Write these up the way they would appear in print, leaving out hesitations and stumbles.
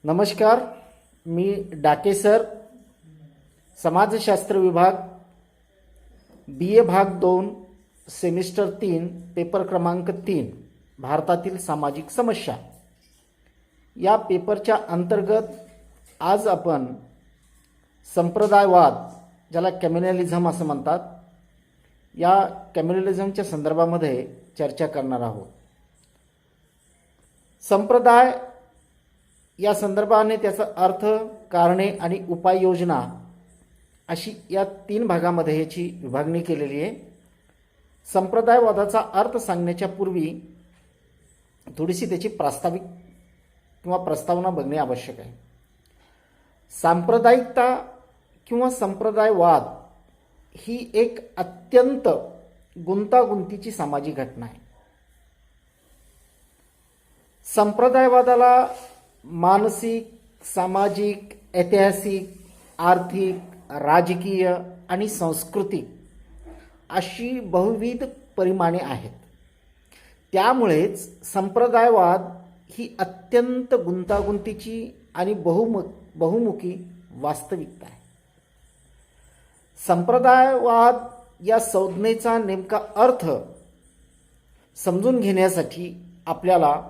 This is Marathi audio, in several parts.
नमस्कार, मी डाके सर, समाजशास्त्र विभाग, BA भाग 2, सेमिस्टर 3, पेपर क्रमांक 3, भारतातील सामाजिक समस्या या पेपरच्या अंतर्गत आज आपण संप्रदायवाद, ज्याला कम्युनलिझम असं म्हणतात, या कम्युनलिझमच्या संदर्भामध्ये चर्चा करणार आहोत. संप्रदाय या संदर्भाने त्याचा अर्थ, कारणे आणि उपाययोजना अशी या 3 भागामध्ये याची विभागणी केलेली आहे. संप्रदायवादाचा अर्थ सांगण्याच्या पूर्वी थोडीशी त्याची प्रास्ताविक किंवा प्रस्तावना बघणे आवश्यक आहे. सांप्रदायिकता किंवा संप्रदायवाद ही एक अत्यंत गुंतागुंतीची सामाजिक घटना आहे. संप्रदायवादाला मानसिक, सामाजिक, ऐतिहासिक, आर्थिक, राजकीय आणि सांस्कृतिक अशी बहुविध परिमाणे आहेत. त्यामुळेच संप्रदायवाद ही अत्यंत गुंतागुंतीची आणि बहुमुखी वास्तविकता आहे. संप्रदायवाद या संज्ञेचा नेमका अर्थ समजून घेण्यासाठी आपल्याला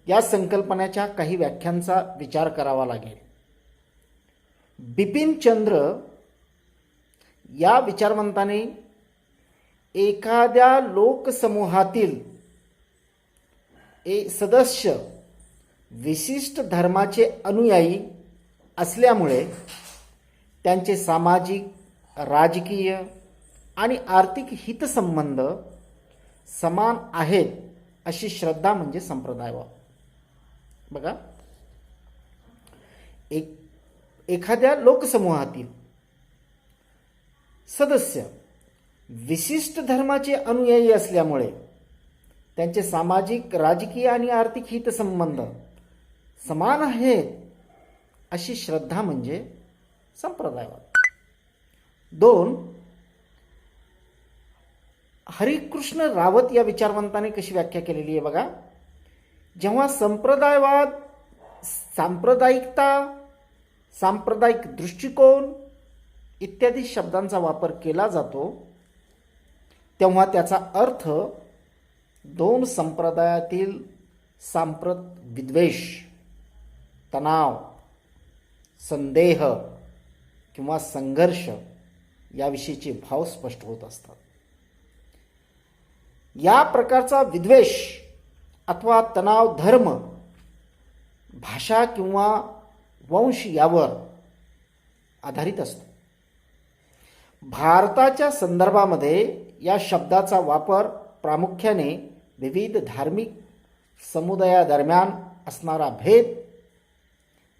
या संकल्पनेच्या काही व्याख्यांचा विचार करावा लागेल. बिपिन चंद्र या विचारवंताने एखाद्या लोकसमूहातील एक सदस्य विशिष्ट धर्माचे अनुयायी असल्यामुळे त्यांचे सामाजिक, राजकीय आणि आर्थिक हितसंबंध समान आहेत अशी श्रद्धा म्हणजे संप्रदायवाद. बघा, एखाद्या लोकसमूहातील सदस्य विशिष्ट धर्माचे अनुयायी असल्यामुळे त्यांचे सामाजिक, राजकीय आणि आर्थिक हितसंबंध समान आहेत अशी श्रद्धा म्हणजे संप्रदायवाद. 2. हरिकृष्ण रावत या विचारवंताने कशी व्याख्या केलेली आहे बघा. जेव्हा संप्रदायवाद, सांप्रदायिकता, सांप्रदायिक दृष्टिकोन इत्यादी शब्दांचा वापर केला जातो तेव्हा त्याचा अर्थ 2 संप्रदायातील सांप्रत विद्वेष, तणाव, संदेह किंवा संघर्ष याविषयीचे भाव स्पष्ट होत असतात. या प्रकारचा विद्वेष अथवा तणाव धर्म, भाषा किंवा वंश यावर आधारित असतो. भारताच्या संदर्भामध्ये या शब्दाचा वापर प्रामुख्याने विविध धार्मिक समुदायादरम्यान असणारा भेद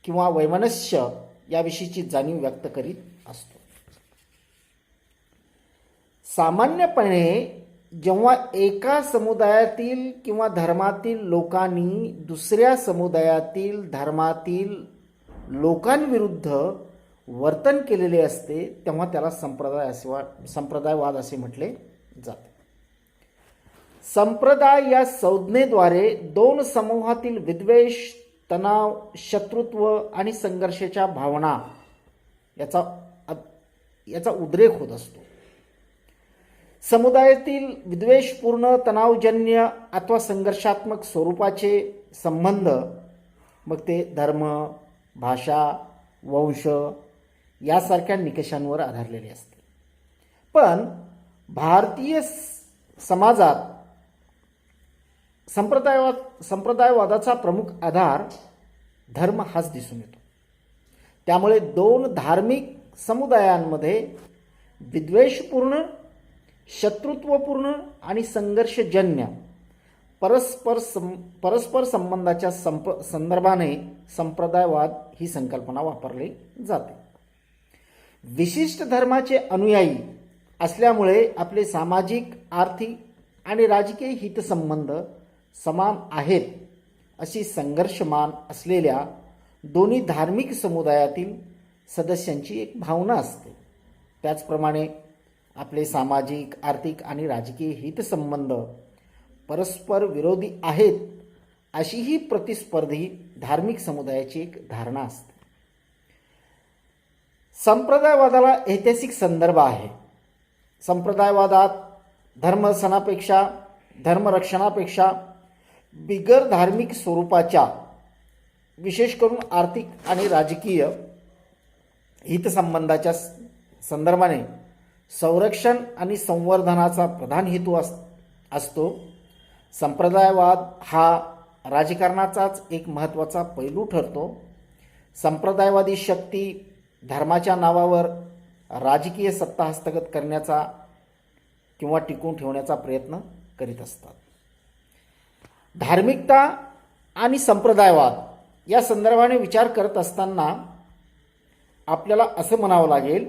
किंवा वैमनस्य याविषयीची जाणीव व्यक्त करीत असतो. सामान्यपणे जेव्हा एका समुदायातील किंवा धर्मातील लोकांनी दुसऱ्या समुदायातील धर्मातील लोकांविरुद्ध वर्तन केलेले असते तेव्हा त्याला संप्रदायवाद असे म्हटले जाते. संप्रदाय या संज्ञेद्वारे 2 समूहातील विद्वेष, तणाव, शत्रुत्व आणि संघर्षाच्या भावना याचा उद्रेक होत असतो. समुदायातील विद्वेषपूर्ण, तणावजन्य अथवा संघर्षात्मक स्वरूपाचे संबंध, मग ते धर्म, भाषा, वंश यासारख्या निकषांवर आधारलेले असते. पण भारतीय समाजात संप्रदायवादाचा प्रमुख आधार धर्म हाच दिसून येतो. त्यामुळे 2 धार्मिक समुदायांमध्ये विद्वेषपूर्ण, शत्रुत्वपूर्ण आणि संघर्षजन्य परस्पर संबंधाच्या संदर्भाने संप्रदायवाद ही संकल्पना वापरली जाते. विशिष्ट धर्माचे अनुयायी असल्यामुळे आपले सामाजिक, आर्थिक आणि राजकीय हितसंबंध समान आहेत अशी संघर्षमान असलेल्या दोन्ही धार्मिक समुदायातील सदस्यांची एक भावना असते. त्याचप्रमाणे आपले सामाजिक, आर्थिक आणि राजकीय हितसंबंध परस्पर विरोधी आहेत अशी ही प्रतिस्पर्धी धार्मिक समुदायाची एक धारणा असते. संप्रदायवादाला ऐतिहासिक संदर्भ आहे. संप्रदायवादात धर्मसणापेक्षा धर्मरक्षणापेक्षा बिगर धार्मिक स्वरूपाच्या विशेष करून आर्थिक आणि राजकीय हितसंबंधाच्या संदर्भाने संरक्षण आणि संवर्धनाचा प्रधान हेतू असतो. संप्रदायवाद हा राजकारणाचाच एक महत्त्वाचा पैलू ठरतो. संप्रदायवादी शक्ती धर्माच्या नावावर राजकीय सत्ता हस्तगत करण्याचा किंवा टिकवून ठेवण्याचा प्रयत्न करीत असतात. धार्मिकता आणि संप्रदायवाद या संदर्भाने विचार करत असताना आपल्याला असं म्हणावं लागेल,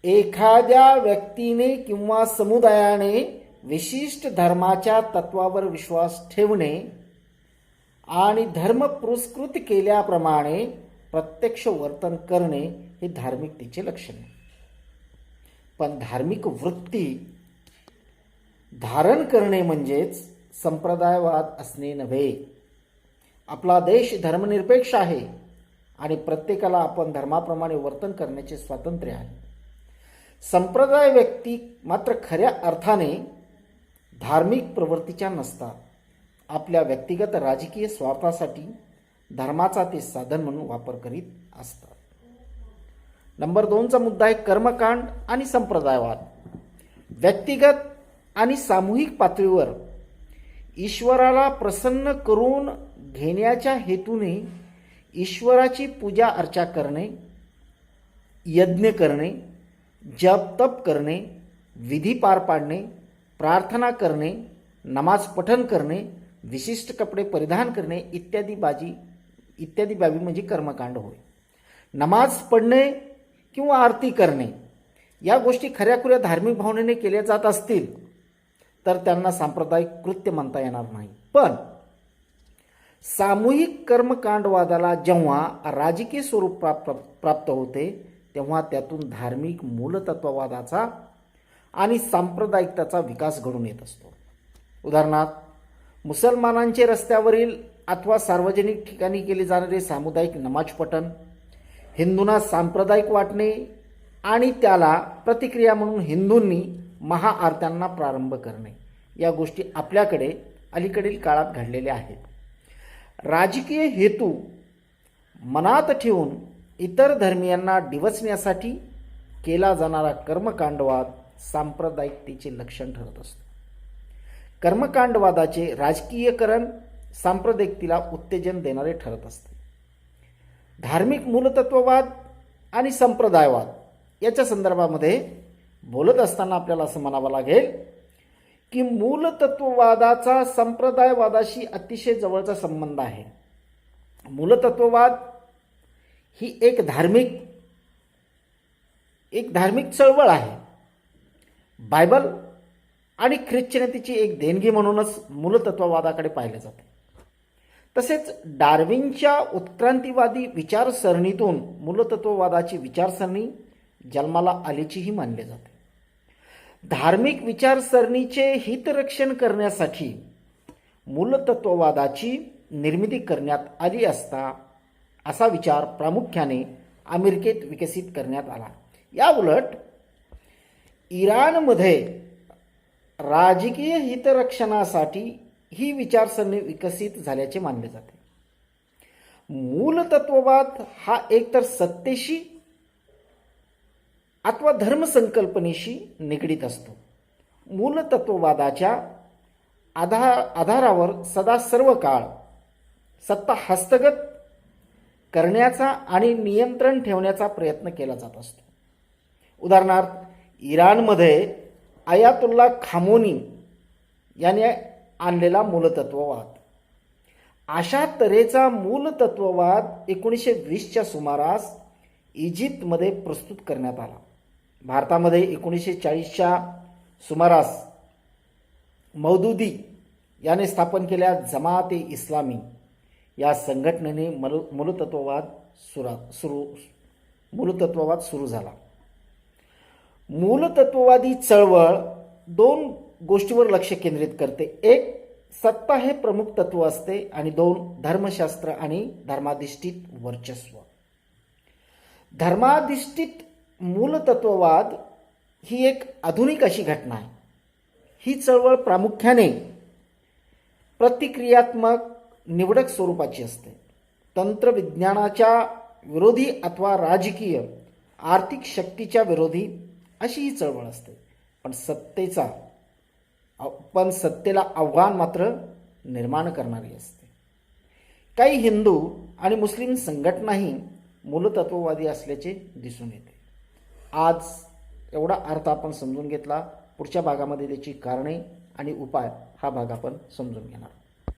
एखाद्या व्यक्तीने किंवा समुदायाने विशिष्ट धर्माच्या तत्वावर विश्वास ठेवणे आणि धर्म पुरस्कृत केल्याप्रमाणे प्रत्यक्ष वर्तन करणे हे धार्मिकतेचे लक्षण आहे. पण धार्मिक वृत्ती धारण करणे म्हणजेच संप्रदायवाद असणे नव्हे. आपला देश धर्मनिरपेक्ष आहे आणि प्रत्येकाला आपण धर्माप्रमाणे वर्तन करण्याचे स्वातंत्र्य आहे. संप्रदाय व्यक्ती मात्र खऱ्या अर्थाने धार्मिक प्रवृत्तीच्या नसतात. आपल्या व्यक्तिगत राजकीय स्वार्थासाठी धर्माचा ते साधन म्हणून वापर करीत असतात. नंबर 2चा मुद्दा आहे कर्मकांड आणि संप्रदायवाद. व्यक्तिगत आणि सामूहिक पातळीवर ईश्वराला प्रसन्न करून घेण्याच्या हेतूने ईश्वराची पूजा अर्चा करणे, यज्ञ करणे, जप तप करणे, विधी पार पाडणे, प्रार्थना करणे, नमाज पठण करणे, विशिष्ट कपडे परिधान करणे इत्यादी बाबी म्हणजे कर्मकांड होय. नमाज पढणे किंवा आरती करणे या गोष्टी खऱ्याखुऱ्या धार्मिक भावनेने केल्या जात असतील तर त्यांना सांप्रदायिक कृत्य म्हणता येणार नाही. पण सामूहिक कर्मकांडवादाला जेव्हा राजकीय स्वरूप प्राप्त होते तेव्हा त्यातून धार्मिक मूलतत्ववादाचा आणि सांप्रदायिकताचा विकास घडून येत असतो. उदाहरणार्थ मुसलमानांचे रस्त्यावरील अथवा सार्वजनिक ठिकाणी केले जाणारे सामुदायिक नमाज पठण, हिंदूंना सांप्रदायिक वाटणे आणि त्याला प्रतिक्रिया म्हणून हिंदूंनी महाआरत्यांना प्रारंभ करणे या गोष्टी आपल्याकडे अलीकडील काळात घडलेल्या आहेत. राजकीय हेतू मनात ठेवून इतर धर्मियांना डिवचण्यासाठी केला जाणारा कर्मकांडवाद सांप्रदायिकतेचे लक्षण ठरत असतो. कर्मकांडवादाचे राजकीयकरण सांप्रदायिकतेला उत्तेजन देणारे ठरत असते. धार्मिक मूलतत्ववाद आणि संप्रदायवाद याच्या संदर्भामध्ये बोलत असताना आपल्याला असं म्हणावं लागेल की मूलतत्ववादाचा संप्रदायवादाशी अतिशय जवळचा संबंध आहे. मूलतत्ववाद ही एक धार्मिक चळवळ आहे. बायबल आणि ख्रिश्चनिटीची एक देणगी म्हणूनच मूलतत्ववादाकडे पाहिले जाते. तसेच डार्विनच्या उत्क्रांतीवादी विचारसरणीतून मूलतत्ववादाची विचारसरणी जन्माला आल्याचीही मानले जाते. धार्मिक विचारसरणीचे हितरक्षण करण्यासाठी मूलतत्ववादाची निर्मिती करण्यात आली असता असा विचार प्रामुख्याने अमेरिकेत विकसित करण्यात आला. याउलट इराणमध्ये राजकीय हितरक्षणासाठी ही विचारसरणी विकसित झाल्याचे मानले जाते. मूलतत्ववाद हा एकतर सत्तेशी अथवा धर्मसंकल्पनेशी निगडीत असतो. मूलतत्ववादाच्या आधारावर सदा सर्व काळ सत्ता हस्तगत करण्याचा आणि नियंत्रण ठेवण्याचा प्रयत्न केला जात असतो. उदाहरणार्थ इराणमध्ये अयातुल्ला खामोनी याने आणलेला मूलतत्ववाद. अशा तऱ्हेचा मूलतत्ववाद 1920च्या सुमारास इजिप्तमध्ये प्रस्तुत करण्यात आला. भारतामध्ये 1940च्या सुमारास मौदुदी याने स्थापन केलेल्या जमाते इस्लामी या संघटनेने मूलतत्ववाद सुरू झाला. मूलतत्ववादी चळवळ दोन गोष्टीवर लक्ष केंद्रित करते. एक सत्ता हे प्रमुख तत्व असते आणि 2 धर्मशास्त्र आणि धर्माधिष्ठित वर्चस्व. धर्माधिष्ठित मूलतत्ववाद ही एक आधुनिक अशी घटना आहे. ही चळवळ प्रामुख्याने प्रतिक्रियात्मक निवडक स्वरूपाची असते. तंत्रविज्ञानाच्या विरोधी अथवा राजकीय आर्थिक शक्तीच्या विरोधी अशी ही चळवळ असते. पण सत्तेला आव्हान मात्र निर्माण करणारी असते. काही हिंदू आणि मुस्लिम संघटनाही मूलतत्ववादी असल्याचे दिसून येते. आज एवढा अर्थ आपण समजून घेतला. पुढच्या भागामध्ये त्याची कारणे आणि उपाय हा भाग आपण समजून घेणार.